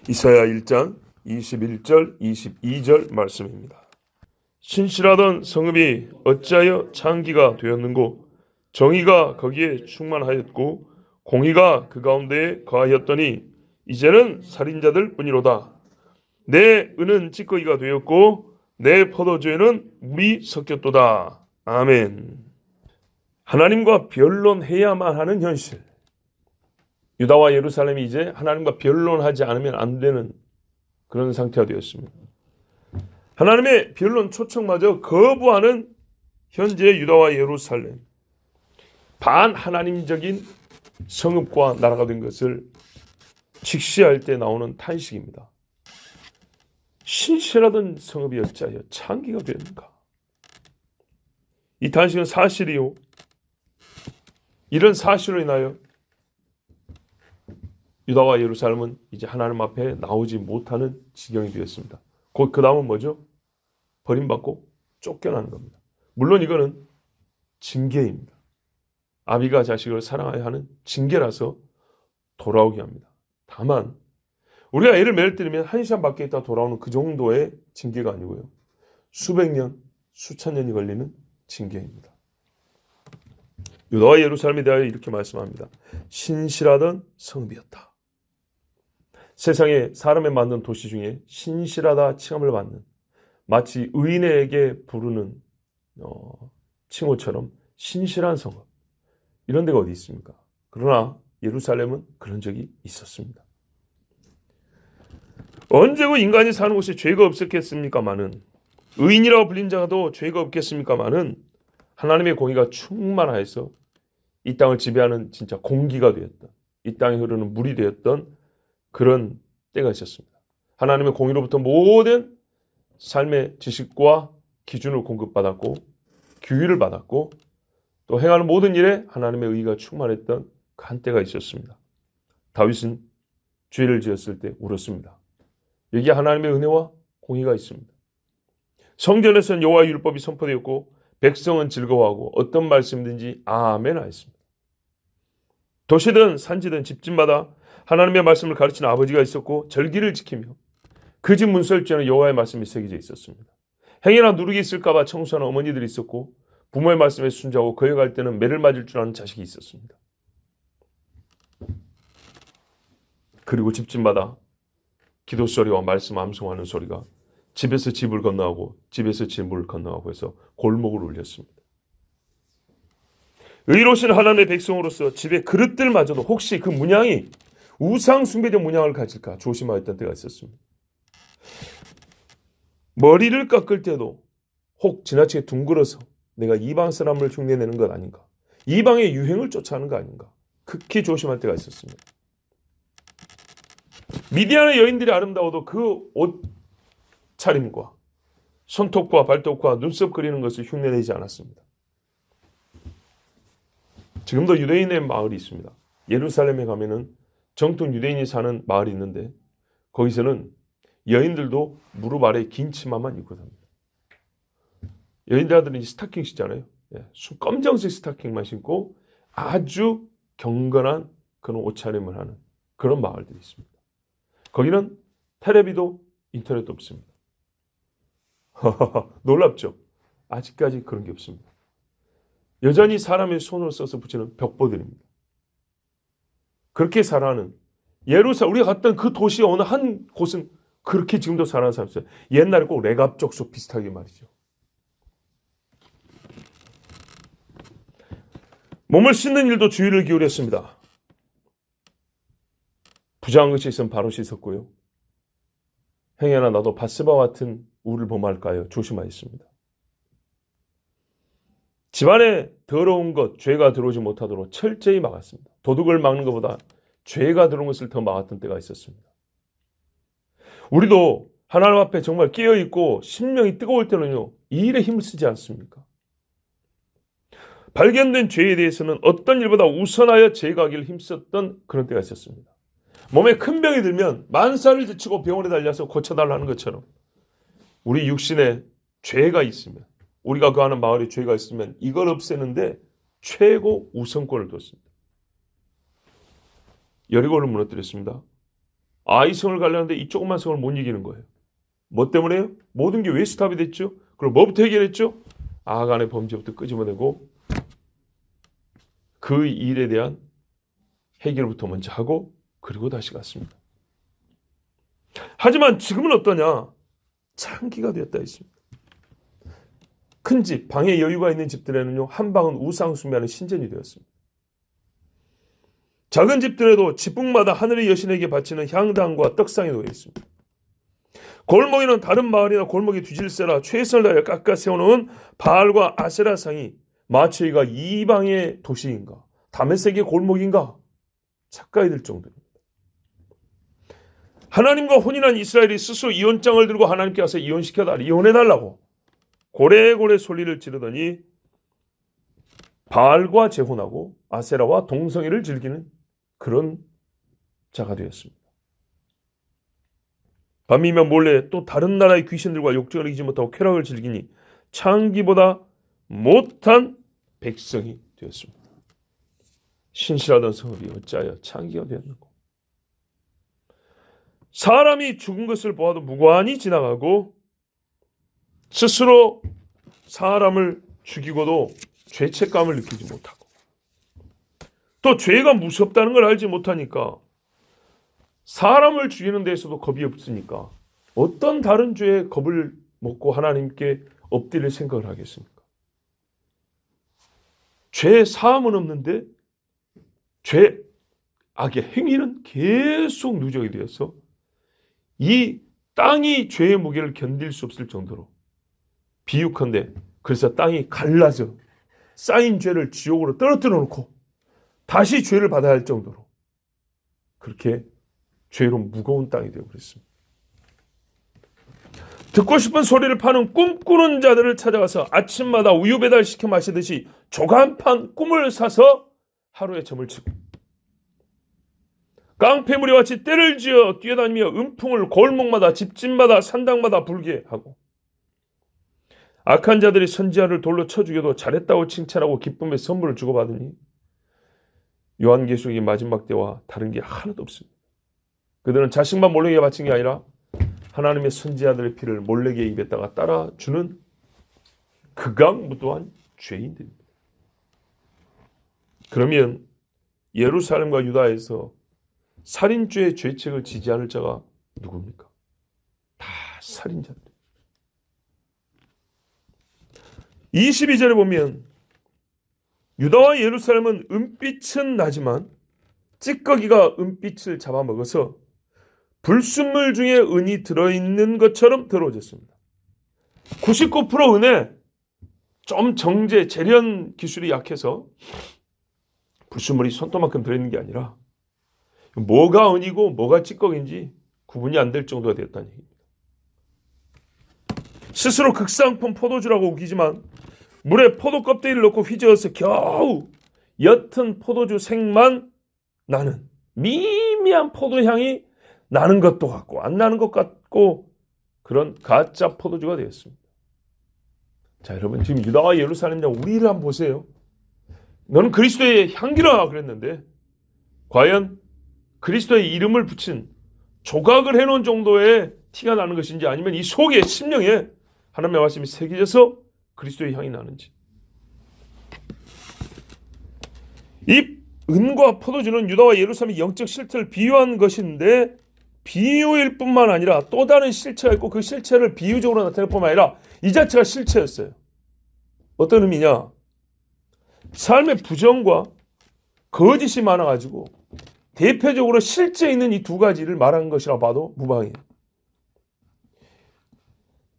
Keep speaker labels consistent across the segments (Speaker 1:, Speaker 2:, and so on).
Speaker 1: 이사야 1장 21절 22절 말씀입니다. 신실하던 성읍이 어찌하여 창기가 되었는고, 정의가 거기에 충만하였고 공의가 그 가운데에 거하였더니 이제는 살인자들 뿐이로다. 내 은은 찌꺼기가 되었고 내 포도주에는 물이 섞였도다. 아멘. 하나님과 변론해야만 하는 현실. 유다와 예루살렘이 이제 하나님과 변론하지 않으면 안 되는 그런 상태가 되었습니다. 하나님의 변론 초청마저 거부하는 현재의 유다와 예루살렘. 반하나님적인 성읍과 나라가 된 것을 직시할 때 나오는 탄식입니다. 신실하던 성읍이 어찌하여 창기가 되었는가? 이 탄식은 사실이요. 이런 사실로 인하여 유다와 예루살렘은 이제 하나님 앞에 나오지 못하는 지경이 되었습니다. 곧 그 다음은 뭐죠? 버림받고 쫓겨나는 겁니다. 물론 이거는 징계입니다. 아비가 자식을 사랑해야 하는 징계라서 돌아오게 합니다. 다만 우리가 예를 매일 들면 한 시간 밖에 있다 돌아오는 그 정도의 징계가 아니고요. 수백 년, 수천 년이 걸리는 징계입니다. 유다와 예루살렘에 대하여 이렇게 말씀합니다. 신실하던 성읍이었다. 세상에 사람에 만든 도시 중에 신실하다 칭함을 받는, 마치 의인에게 부르는 칭호처럼 신실한 성읍, 이런 데가 어디 있습니까? 그러나 예루살렘은 그런 적이 있었습니다. 언제고 인간이 사는 곳에 죄가 없었겠습니까마는, 의인이라고 불린 자도 죄가 없겠습니까마는, 하나님의 공의가 충만하여서 이 땅을 지배하는 진짜 공기가 되었던, 이 땅에 흐르는 물이 되었던 그런 때가 있었습니다. 하나님의 공의로부터 모든 삶의 지식과 기준을 공급받았고 규율을 받았고 또 행하는 모든 일에 하나님의 의의가 충만했던 그 한때가 있었습니다. 다윗은 죄를 지었을 때 울었습니다. 여기에 하나님의 은혜와 공의가 있습니다. 성전에서는 여호와의 율법이 선포되었고 백성은 즐거워하고 어떤 말씀이든지 아멘 하였습니다. 도시든 산지든 집집마다 하나님의 말씀을 가르치는 아버지가 있었고 절기를 지키며 그 집 문설주에는 여호와의 말씀이 새겨져 있었습니다. 행여나 누룩이 있을까 봐 청소하는 어머니들이 있었고 부모의 말씀에 순종하고 거역할 때는 매를 맞을 줄 아는 자식이 있었습니다. 그리고 집집마다 기도 소리와 말씀 암송하는 소리가 집에서 집을 건너가고 집에서 집을 건너가고 해서 골목을 울렸습니다. 의로우신 하나님의 백성으로서 집의 그릇들마저도 혹시 그 문양이 우상 숭배적 문양을 가질까 조심하였던 때가 있었습니다. 머리를 깎을 때도 혹 지나치게 둥글어서 내가 이방 사람을 흉내내는 것 아닌가, 이방의 유행을 쫓아하는 거 아닌가 극히 조심할 때가 있었습니다. 미디안의 여인들이 아름다워도 그 옷차림과 손톱과 발톱과 눈썹 그리는 것을 흉내내지 않았습니다. 지금도 유대인의 마을이 있습니다. 예루살렘에 가면은 정통 유대인이 사는 마을이 있는데 거기서는 여인들도 무릎 아래 긴 치마만 입고 삽니다. 여인들은 스타킹 신잖아요. 검정색 스타킹만 신고 아주 경건한 그런 옷차림을 하는 그런 마을들이 있습니다. 거기는 텔레비도 인터넷도 없습니다. 놀랍죠? 아직까지 그런 게 없습니다. 여전히 사람의 손을 써서 붙이는 벽보들입니다. 그렇게 살아가는 예루살렘, 우리가 갔던 그 도시의 어느 한 곳은 그렇게 지금도 살아가는 사람이 있어요. 옛날에 꼭 레갑족속 비슷하게 말이죠. 몸을 씻는 일도 주의를 기울였습니다. 부정한 것이 있으면 바로 씻었고요. 행여나 나도 밧세바와 같은 우를 범할까요? 조심하였습니다. 집안에 더러운 것, 죄가 들어오지 못하도록 철저히 막았습니다. 도둑을 막는 것보다 죄가 들어온 것을 더 막았던 때가 있었습니다. 우리도 하나님 앞에 정말 깨어있고 심령이 뜨거울 때는요, 이 일에 힘을 쓰지 않습니까? 발견된 죄에 대해서는 어떤 일보다 우선하여 제거하기를 힘썼던 그런 때가 있었습니다. 몸에 큰 병이 들면 만사를 제치고 병원에 달려서 고쳐달라는 것처럼 우리 육신에 죄가 있으면, 우리가 거하는 마을에 죄가 있으면 이걸 없애는데 최고 우선권을 뒀습니다. 여리고를 무너뜨렸습니다. 이 성을 가려는데 이 조그만 성을 못 이기는 거예요. 뭐 때문에요? 모든 게 왜 스탑이 됐죠? 그럼 뭐부터 해결했죠? 아간의 범죄부터 끄집어내고 그 일에 대한 해결부터 먼저 하고 그리고 다시 갔습니다. 하지만 지금은 어떠냐? 창기가 되었다 했습니다. 큰 집, 방에 여유가 있는 집들에는요, 한 방은 우상 숭배하는 신전이 되었습니다. 작은 집들에도 지붕마다 하늘의 여신에게 바치는 향단과 떡상이 놓여 있습니다. 골목에는 다른 마을이나 골목에 뒤질세라 최선을 다해 깎아 세워놓은 바알과 아세라 상이 마추이가 이방의 도시인가 다메섹의 골목인가 착각이 들 정도입니다. 하나님과 혼인한 이스라엘이 스스로 이혼장을 들고 하나님께 가서 이혼해달라고 고래고래 소리를 지르더니 바알과 재혼하고 아세라와 동성애를 즐기는 그런 자가 되었습니다. 밤이면 몰래 또 다른 나라의 귀신들과 욕정을 이기지 못하고 쾌락을 즐기니 창기보다 못한 백성이 되었습니다. 신실하던 성읍이 어찌하여 창기가 되었는고. 사람이 죽은 것을 보아도 무관히 지나가고 스스로 사람을 죽이고도 죄책감을 느끼지 못하고 또 죄가 무섭다는 걸 알지 못하니까 사람을 죽이는 데에서도 겁이 없으니까 어떤 다른 죄에 겁을 먹고 하나님께 엎드릴 생각을 하겠습니까? 죄 사함은 없는데 죄 악의 행위는 계속 누적이 되어서 이 땅이 죄의 무게를 견딜 수 없을 정도로 비유컨대 그래서 땅이 갈라져 쌓인 죄를 지옥으로 떨어뜨려 놓고 다시 죄를 받아야 할 정도로 그렇게 죄로 무거운 땅이 되어 그랬습니다. 듣고 싶은 소리를 파는 꿈꾸는 자들을 찾아가서 아침마다 우유 배달시켜 마시듯이 조간판 꿈을 사서 하루에 점을 치고 깡패무리와 같이 떼를 지어 뛰어다니며 음풍을 골목마다 집집마다 산당마다 불게 하고 악한 자들이 선지자를 돌로 쳐 죽여도 잘했다고 칭찬하고 기쁨의 선물을 주고받으니 요한계시록의 마지막 때와 다른 게 하나도 없습니다. 그들은 자식만 몰래게 바친 게 아니라 하나님의 선지자들의 피를 몰래게 입에다가 따라주는 극악무도한 죄인들입니다. 그러면 예루살렘과 유다에서 살인죄의 죄책을 지지 않을 자가 누굽니까? 다 살인자들. 22절에 보면 유다와 예루살렘은 은빛은 나지만 찌꺼기가 은빛을 잡아먹어서 불순물 중에 은이 들어있는 것처럼 더러워졌습니다. 99% 은에 좀 정제, 재련 기술이 약해서 불순물이 손톱만큼 들어있는 게 아니라 뭐가 은이고 뭐가 찌꺼기인지 구분이 안 될 정도가 됐다는 얘기입니다. 스스로 극상품 포도주라고 우기지만 물에 포도 껍데기를 넣고 휘저어서 겨우 옅은 포도주 색만 나는 미미한 포도향이 나는 것도 같고 안 나는 것 같고 그런 가짜 포도주가 되었습니다. 자, 여러분 지금 유다와 예루살렘 우리를 한번 보세요. 너는 그리스도의 향기라 그랬는데 과연 그리스도의 이름을 붙인 조각을 해놓은 정도의 티가 나는 것인지 아니면 이 속에 심령에 하나님의 말씀이 새겨져서 그리스도의 향이 나는지. 이 은과 포도주는 유다와 예루살렘의 영적 실체를 비유한 것인데 비유일 뿐만 아니라 또 다른 실체가 있고 그 실체를 비유적으로 나타낼 뿐만 아니라 이 자체가 실체였어요. 어떤 의미냐? 삶의 부정과 거짓이 많아가지고 대표적으로 실제 있는 이 두 가지를 말한 것이라 봐도 무방해요.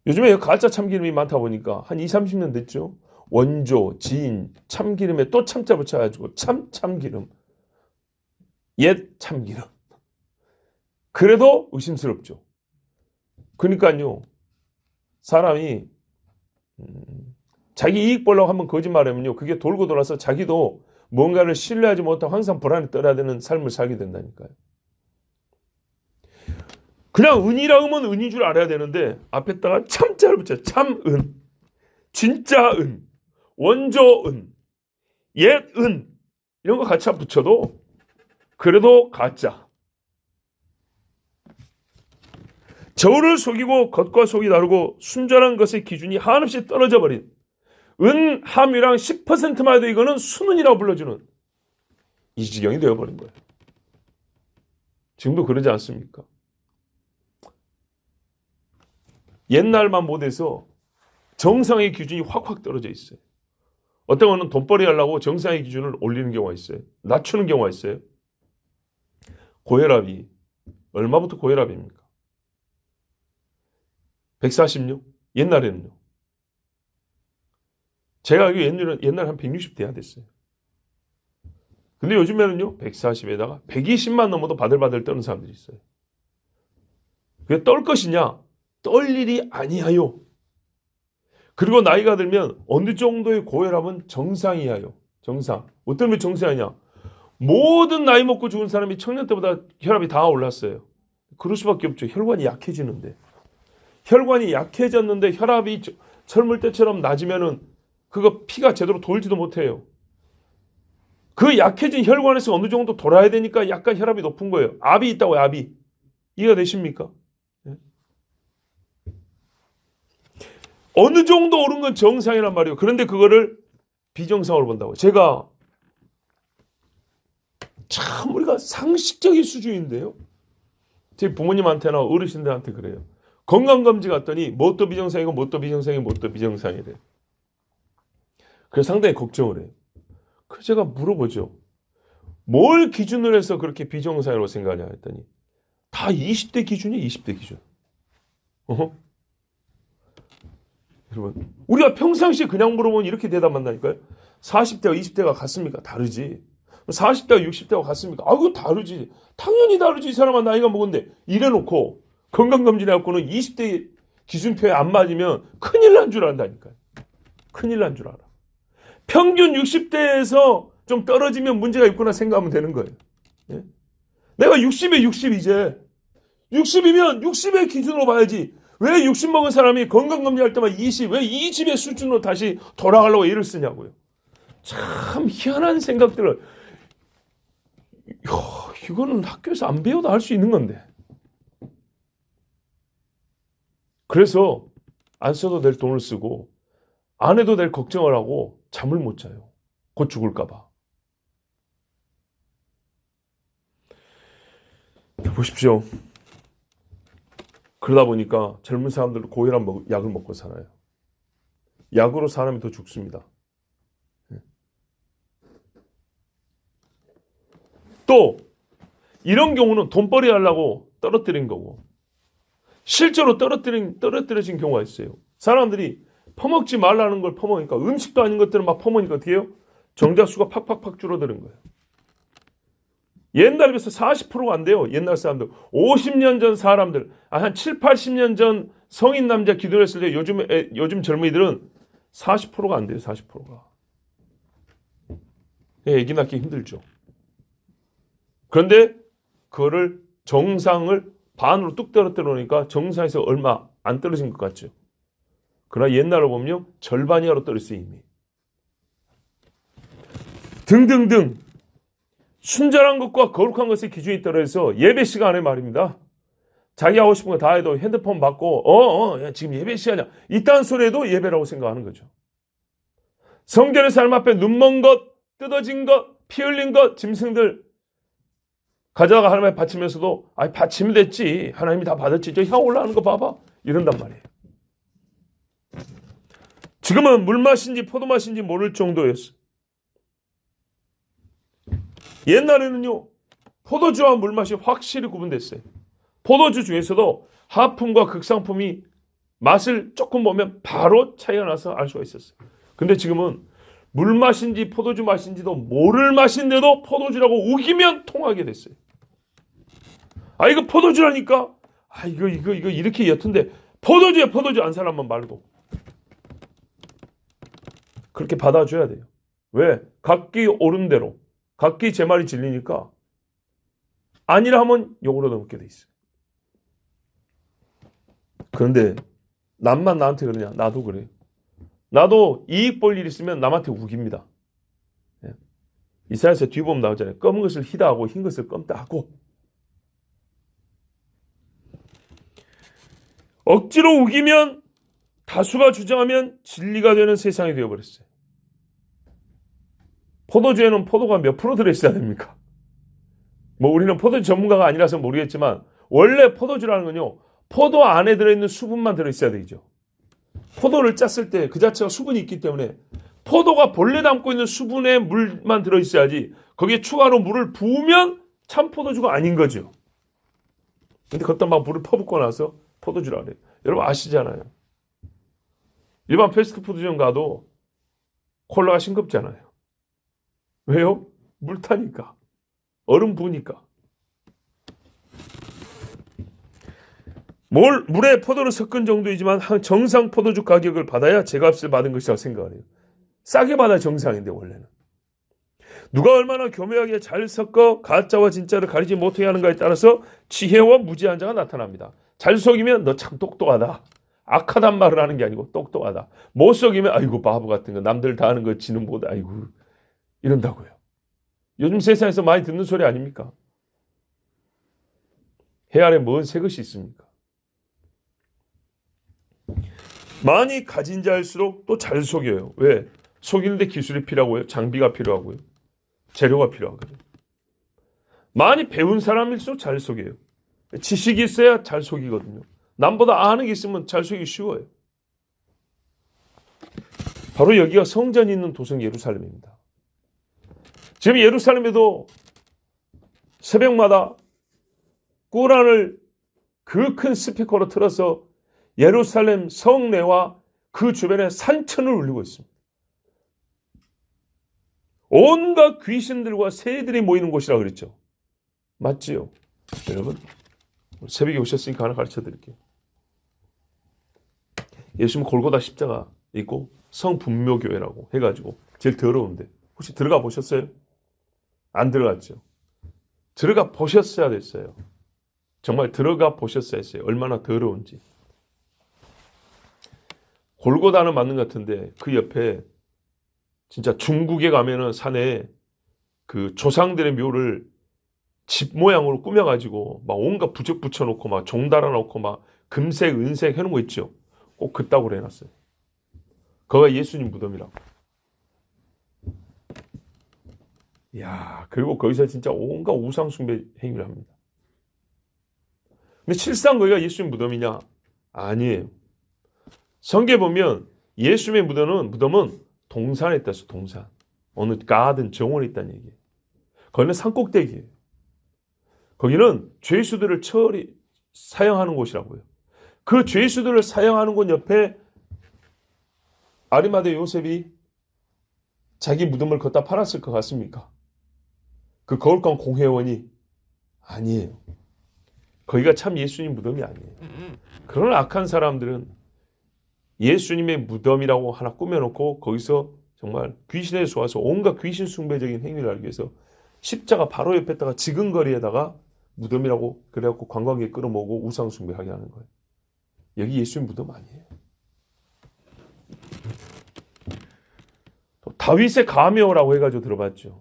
Speaker 1: 요즘에 가짜 참기름이 많다 보니까 한 20-30년 됐죠. 원조, 지인, 참기름에 또 참자 붙여가지고 참기름, 옛 참기름. 그래도 의심스럽죠. 그러니까요. 사람이 자기 이익 보려고 한번 거짓말하면요. 그게 돌고 돌아서 자기도 뭔가를 신뢰하지 못하고 항상 불안에 떨어야 되는 삶을 살게 된다니까요. 그냥 은이라 하면 은인 줄 알아야 되는데 앞에다가 참자를 붙여요. 참은, 진짜 은, 원조 은, 옛 은 이런 거 같이 붙여도 그래도 가짜. 저울을 속이고 겉과 속이 다르고 순전한 것의 기준이 한없이 떨어져 버린 은 함유량 10%만 해도 이거는 순은이라고 불러주는 이 지경이 되어버린 거예요. 지금도 그러지 않습니까? 옛날만 못해서 정상의 기준이 확확 떨어져 있어요. 어떤 거는 돈벌이 하려고 정상의 기준을 올리는 경우가 있어요. 낮추는 경우가 있어요. 고혈압이 얼마부터 고혈압입니까? 146? 옛날에는요. 제가 알기로 옛날에 한 160 돼야 됐어요. 근데 요즘에는요. 140에다가 120만 넘어도 바들바들 떠는 사람들이 있어요. 그게 떨 것이냐? 떨 일이 아니하요. 그리고 나이가 들면 어느 정도의 고혈압은 정상이야요. 정상. 어떤 게 정상이냐? 모든 나이 먹고 죽은 사람이 청년 때보다 혈압이 다 올랐어요. 그럴 수밖에 없죠. 혈관이 약해지는데. 혈관이 약해졌는데 혈압이 젊을 때처럼 낮으면은 그거 피가 제대로 돌지도 못해요. 그 약해진 혈관에서 어느 정도 돌아야 되니까 약간 혈압이 높은 거예요. 압이 있다고요. 압이. 이해가 되십니까? 어느 정도 오른 건 정상이란 말이에요. 그런데 그거를 비정상으로 본다고. 제가 참 우리가 상식적인 수준인데요. 제 부모님한테나 어르신들한테 그래요. 건강검진 갔더니 뭣도 비정상이고 뭣도 비정상이고 뭣도 비정상이래. 그래서 상당히 걱정을 해요. 그래서 제가 물어보죠. 뭘 기준으로 해서 그렇게 비정상이라고 생각하냐 했더니 다 20대 기준이에요. 20대 기준. 여러분, 우리가 평상시에 그냥 물어보면 이렇게 대답한다니까요. 40대와 20대가 같습니까? 다르지. 40대와 60대가 같습니까? 아, 그거 다르지. 당연히 다르지. 이 사람은 나이가 먹었는데. 이래놓고 건강검진해갖고는 20대 기준표에 안 맞으면 큰일 난 줄 안다니까요. 큰일 난 줄 알아. 평균 60대에서 좀 떨어지면 문제가 있구나 생각하면 되는 거예요. 예? 내가 60에 60 이제. 60이면 60의 기준으로 봐야지. 왜 60 먹은 사람이 건강검진할 때만 20, 왜 20의 수준으로 다시 돌아가려고 애를 쓰냐고요. 참 희한한 생각들을. 이거는 학교에서 안 배워도 할 수 있는 건데. 그래서 안 써도 될 돈을 쓰고 안 해도 될 걱정을 하고 잠을 못 자요. 곧 죽을까 봐. 보십시오. 그러다 보니까 젊은 사람들도 고혈압 약을 먹고 살아요. 약으로 사람이 더 죽습니다. 또 이런 경우는 돈벌이 하려고 떨어뜨린 거고 실제로 떨어뜨려진 경우가 있어요. 사람들이 퍼먹지 말라는 걸 퍼먹으니까 음식도 아닌 것들을 막 퍼먹으니까 어떻게 해요? 정자수가 팍팍팍 줄어드는 거예요. 옛날에 비해서 40%가 안 돼요. 옛날 사람들. 50년 전 사람들, 한 7, 80년 전 성인 남자 기도했을 때 요즘 젊은이들은 40%가 안 돼요. 40%가. 애기 낳기 힘들죠. 그런데 그거를 정상을 반으로 뚝 떨어뜨려 놓으니까 정상에서 얼마 안 떨어진 것 같죠. 그러나 옛날로 보면 절반 이하로 떨어졌어요. 이미. 등등등. 순전한 것과 거룩한 것의 기준이 떨어져서 예배 시간에 말입니다. 자기 하고 싶은 거 다 해도 핸드폰 받고 지금 예배 시간이야. 이딴 소리에도 예배라고 생각하는 거죠. 성전의 삶 앞에 눈먼 것, 뜯어진 것, 피 흘린 것, 짐승들 가져다가 하나님에 바치면서도 바치면 됐지. 하나님이 다 받았지. 저 향 올라가는 거 봐봐. 이런단 말이에요. 지금은 물맛인지 포도맛인지 모를 정도였어요. 옛날에는요. 포도주와 물맛이 확실히 구분됐어요. 포도주 중에서도 하품과 극상품이 맛을 조금 보면 바로 차이가 나서 알 수가 있었어요. 근데 지금은 물맛인지 포도주 맛인지도 모를 맛인데도 포도주라고 우기면 통하게 됐어요. 이거 포도주라니까? 이거 이렇게 옅은데 포도주야 포도주 안 사람만 말고. 그렇게 받아줘야 돼요. 왜? 각기 옳은 대로. 각기 제 말이 진리니까 아니라 하면 욕으로 넘게 돼 있어요. 그런데 남만 나한테 그러냐? 나도 그래요. 나도 이익 볼 일 있으면 남한테 우깁니다. 이사야서 뒤보면 나오잖아요. 검은 것을 희다 하고 흰 것을 검다 하고. 억지로 우기면, 다수가 주장하면 진리가 되는 세상이 되어버렸어요. 포도주에는 포도가 몇 프로 들어있어야 됩니까? 우리는 포도주 전문가가 아니라서 모르겠지만 원래 포도주라는 건요, 포도 안에 들어있는 수분만 들어있어야 되죠. 포도를 짰을 때 그 자체가 수분이 있기 때문에 포도가 본래 담고 있는 수분에 물만 들어있어야지, 거기에 추가로 물을 부으면 참 포도주가 아닌 거죠. 근데 걷다 막 물을 퍼붓고 나서 포도주라 그래요. 여러분 아시잖아요. 일반 패스트푸드점 가도 콜라가 싱겁잖아요. 왜요? 물 타니까. 얼음 부으니까. 물에 포도를 섞은 정도이지만 정상 포도주 가격을 받아야 제값을 받은 것이라고 생각을 해요. 싸게 받아 정상인데 원래는. 누가 얼마나 교묘하게 잘 섞어 가짜와 진짜를 가리지 못하게 하는가에 따라서 지혜와 무지한 자가 나타납니다. 잘 속이면 너 참 똑똑하다. 악하단 말을 하는 게 아니고 똑똑하다. 못 속이면 아이고 바보 같은 거, 남들 다 하는 거 지는 못, 아이고 이런다고요. 요즘 세상에서 많이 듣는 소리 아닙니까? 해 아래 뭔 새 것이 있습니까? 많이 가진 자일수록 또 잘 속여요. 왜? 속이는데 기술이 필요하고요. 장비가 필요하고요. 재료가 필요하거든요. 많이 배운 사람일수록 잘 속여요. 지식이 있어야 잘 속이거든요. 남보다 아는 게 있으면 잘 속이기 쉬워요. 바로 여기가 성전이 있는 도성 예루살렘입니다. 지금 예루살렘에도 새벽마다 꾸란을 그 큰 스피커로 틀어서 예루살렘 성내와 그 주변에 산천을 울리고 있습니다. 온갖 귀신들과 새들이 모이는 곳이라 그랬죠. 맞지요? 여러분, 새벽에 오셨으니까 하나 가르쳐 드릴게요. 예수님 골고다 십자가 있고 성분묘교회라고 해가지고 제일 더러운데 혹시 들어가 보셨어요? 안 들어갔죠? 들어가 보셨어야 됐어요. 정말 들어가 보셨어야 했어요. 얼마나 더러운지. 골고다는 맞는 것 같은데 그 옆에 진짜 중국에 가면은 산에 그 조상들의 묘를 집 모양으로 꾸며가지고 막 온갖 부적 붙여놓고 막 종 달아놓고 막 금색, 은색 해놓은 거 있죠. 꼭 그따구로 해놨어요. 거기가 예수님 무덤이라고. 이야, 그리고 거기서 진짜 온갖 우상숭배 행위를 합니다. 근데 실상 거기가 예수님 무덤이냐? 아니에요. 성경에 보면 예수님의 무덤은 동산에 있다서 동산. 어느 가든 정원에 있다는 얘기예요. 거기는 산꼭대기예요. 거기는 죄수들을 사형하는 곳이라고요. 그 죄수들을 사형하는 곳 옆에 아리마대 요셉이 자기 무덤을 걷다 팔았을 것 같습니까? 그 거울감 공회원이 아니에요. 거기가 참 예수님 무덤이 아니에요. 그런 악한 사람들은 예수님의 무덤이라고 하나 꾸며놓고 거기서 정말 귀신에 쏘아서 온갖 귀신 숭배적인 행위를 하기 위해서 십자가 바로 옆에다가 지근거리에다가 무덤이라고 그래갖고 관광객 끌어모으고 우상 숭배하게 하는 거예요. 여기 예수님 무덤 아니에요. 또 다윗의 가묘라고 해가지고 들어봤죠.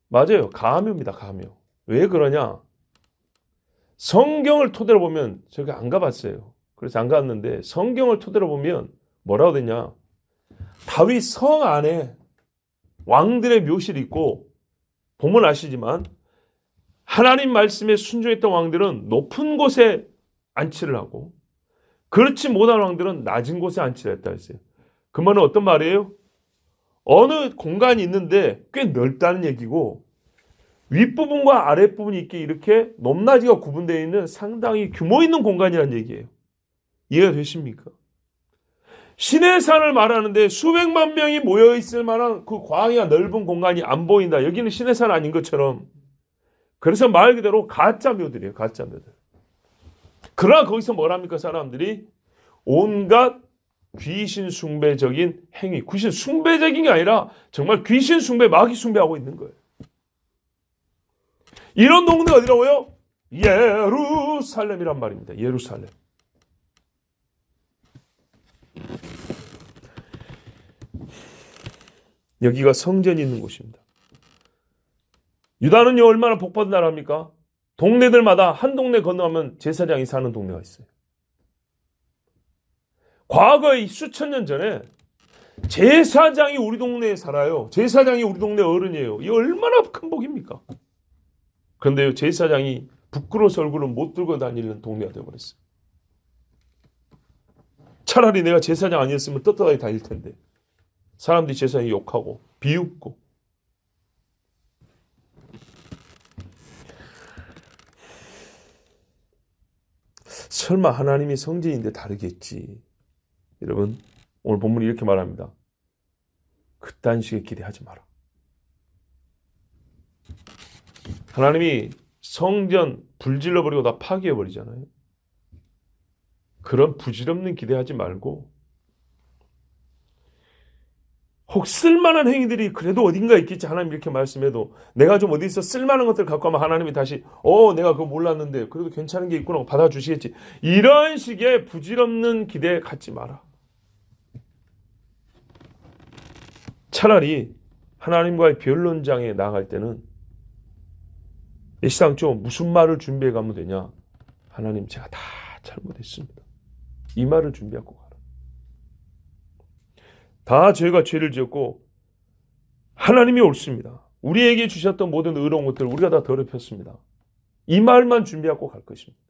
Speaker 1: 맞아요. 가묘입니다. 가묘. 왜 그러냐? 성경을 토대로 보면 저기 안 가봤어요. 그래서 안 갔는데 성경을 토대로 보면 뭐라고 되냐? 다윗 성 안에 왕들의 묘실이 있고 보면 아시지만 하나님 말씀에 순종했던 왕들은 높은 곳에 안치를 하고 그렇지 못한 왕들은 낮은 곳에 안치를 했다 했어요. 그 말은 어떤 말이에요? 어느 공간이 있는데 꽤 넓다는 얘기고 윗부분과 아랫부분이 있게 이렇게 높낮이가 구분되어 있는 상당히 규모 있는 공간이라는 얘기예요. 이해가 되십니까? 신의 산을 말하는데 수백만 명이 모여있을 만한 그 광야 넓은 공간이 안 보인다. 여기는 신의 산 아닌 것처럼. 그래서 말 그대로 가짜 묘들이에요. 가짜 묘들. 그러나 거기서 뭐랍니까? 사람들이 온갖 귀신 숭배적인 행위. 귀신 숭배적인 게 아니라 정말 귀신 숭배, 마귀 숭배하고 있는 거예요. 이런 동네 어디라고요? 예루살렘이란 말입니다. 예루살렘. 여기가 성전이 있는 곳입니다. 유다는요 얼마나 복받은 나라입니까? 동네들마다 한 동네 건너가면 제사장이 사는 동네가 있어요. 과거에 수천 년 전에 제사장이 우리 동네에 살아요. 제사장이 우리 동네 어른이에요. 이 얼마나 큰 복입니까? 그런데 제사장이 부끄러워서 얼굴을 못 들고 다니는 동네가 되어버렸어요. 차라리 내가 제사장 아니었으면 떳떳하게 다닐 텐데 사람들이 제사장이 욕하고 비웃고. 설마 하나님이 성전인데 다르겠지. 여러분, 오늘 본문이 이렇게 말합니다. 그딴 식의 기대하지 마라. 하나님이 성전 불질러버리고 다 파괴해버리잖아요. 그런 부질없는 기대하지 말고 혹 쓸만한 행위들이 그래도 어딘가 있겠지. 하나님 이렇게 말씀해도 내가 좀 어디서 쓸만한 것들 갖고 하면 하나님이 다시 내가 그거 몰랐는데 그래도 괜찮은 게 있구나 받아주시겠지. 이런 식의 부질없는 기대 갖지 마라. 차라리 하나님과의 변론장에 나갈 때는 이 세상 좀 무슨 말을 준비해 가면 되냐. 하나님 제가 다 잘못했습니다. 이 말을 준비하고 가라. 다 저희가 죄를 지었고 하나님이 옳습니다. 우리에게 주셨던 모든 의로운 것들을 우리가 다 더럽혔습니다. 이 말만 준비하고 갈 것입니다.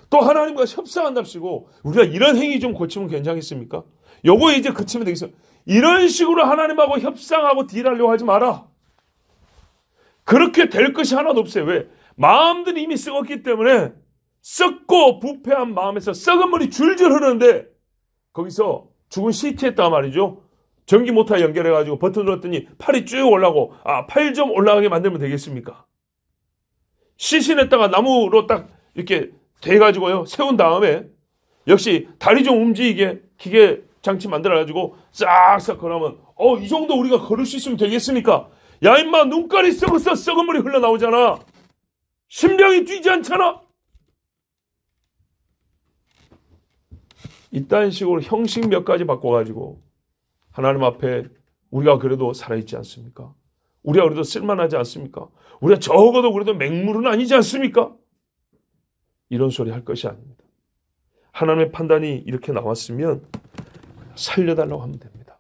Speaker 1: 또 하나님과 협상한답시고 우리가 이런 행위 좀 고치면 괜찮겠습니까? 요거 이제 그치면 되겠어요. 이런 식으로 하나님하고 협상하고 딜하려고 하지 마라. 그렇게 될 것이 하나도 없어요. 왜? 마음들이 이미 썩었기 때문에 썩고 부패한 마음에서 썩은 물이 줄줄 흐르는데 거기서 죽은 시체했단 말이죠. 전기 모터 연결해가지고 버튼 눌렀더니 팔이 쭉 올라가고 팔 좀 올라가게 만들면 되겠습니까? 시신했다가 나무로 딱 이렇게 돼가지고요 세운 다음에 역시 다리 좀 움직이게 기계 장치 만들어가지고 싹싹 걸으면 이 정도 우리가 걸을 수 있으면 되겠습니까? 야 임마 눈깔이 썩어서 썩은 물이 흘러나오잖아. 심장이 뛰지 않잖아. 이딴 식으로 형식 몇 가지 바꿔가지고 하나님 앞에 우리가 그래도 살아있지 않습니까? 우리가 그래도 쓸만하지 않습니까? 우리가 적어도 그래도 맹물은 아니지 않습니까? 이런 소리 할 것이 아닙니다. 하나님의 판단이 이렇게 나왔으면 살려달라고 하면 됩니다.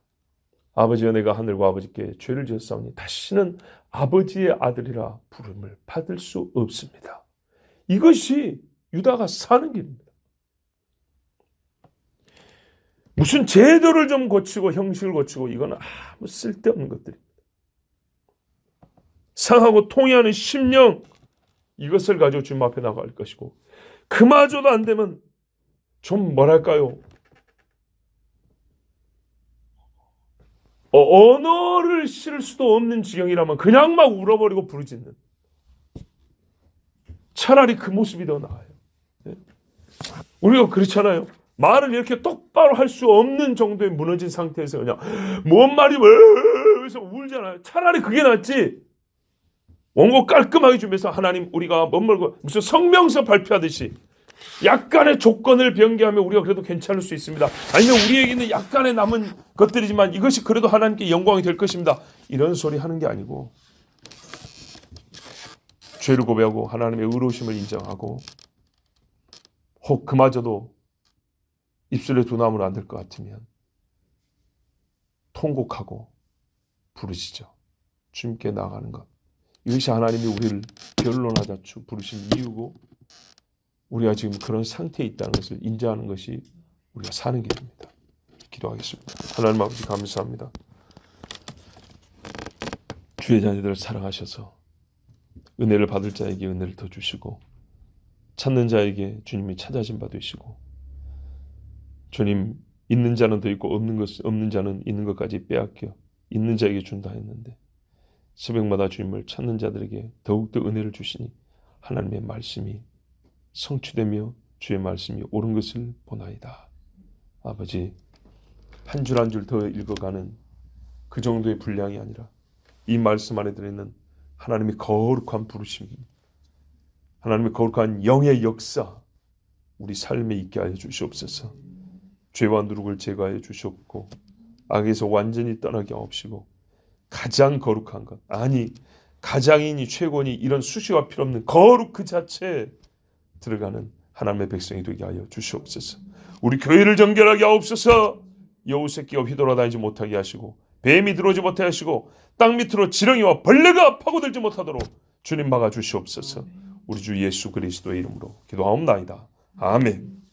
Speaker 1: 아버지여 내가 하늘과 아버지께 죄를 지었사오니 다시는 아버지의 아들이라 부름을 받을 수 없습니다. 이것이 유다가 사는 길입니다. 무슨 제도를 좀 고치고 형식을 고치고 이건 아무 쓸데없는 것들입니다. 상하고 통해하는 심령 이것을 가지고 주님 앞에 나갈 것이고 그마저도 안 되면 좀 뭐랄까요? 언어를 실을 수도 없는 지경이라면 그냥 막 울어버리고 부르짖는 차라리 그 모습이 더 나아요. 우리가 그렇잖아요. 말을 이렇게 똑바로 할 수 없는 정도의 무너진 상태에서 그냥 뭔 말이 그래서 울잖아요. 차라리 그게 낫지. 원고 깔끔하게 준비해서 하나님 우리가 멋멀고 무슨 성명서 발표하듯이 약간의 조건을 변경하면 우리가 그래도 괜찮을 수 있습니다. 아니면 우리에게는 약간의 남은 것들이지만 이것이 그래도 하나님께 영광이 될 것입니다. 이런 소리 하는 게 아니고 죄를 고백하고 하나님의 의로우심을 인정하고 혹 그마저도 입술에 두 나무는 안 될 것 같으면 통곡하고 부르시죠. 주님께 나가는 것. 이것이 하나님이 우리를 변론하자 부르신 이유고 우리가 지금 그런 상태에 있다는 것을 인정하는 것이 우리가 사는 길입니다. 기도하겠습니다. 하나님 아버지 감사합니다. 주의 자녀들을 사랑하셔서 은혜를 받을 자에게 은혜를 더 주시고 찾는 자에게 주님이 찾아진 바 되시고 주님 있는 자는 더 있고 없는 자는 있는 것까지 빼앗겨 있는 자에게 준다 했는데 새벽마다 주님을 찾는 자들에게 더욱더 은혜를 주시니 하나님의 말씀이 성취되며 주의 말씀이 옳은 것을 보나이다. 아버지 한 줄 한 줄 더 읽어가는 그 정도의 분량이 아니라 이 말씀 안에 들어있는 하나님의 거룩한 부르심 하나님의 거룩한 영의 역사 우리 삶에 있게 하여 주시옵소서. 죄와 누룩을 제거하여 주시옵고 악에서 완전히 떠나게 하옵시고 가장 거룩한 것 아니 가장이니 최고니 이런 수식어가 필요 없는 거룩 그 자체에 들어가는 하나님의 백성이 되게 하여 주시옵소서. 우리 교회를 정결하게 하옵소서. 여우 새끼가 휘돌아다니지 못하게 하시고 뱀이 들어오지 못하게 하시고 땅 밑으로 지렁이와 벌레가 파고들지 못하도록 주님 막아 주시옵소서. 우리 주 예수 그리스도의 이름으로 기도하옵나이다. 아멘.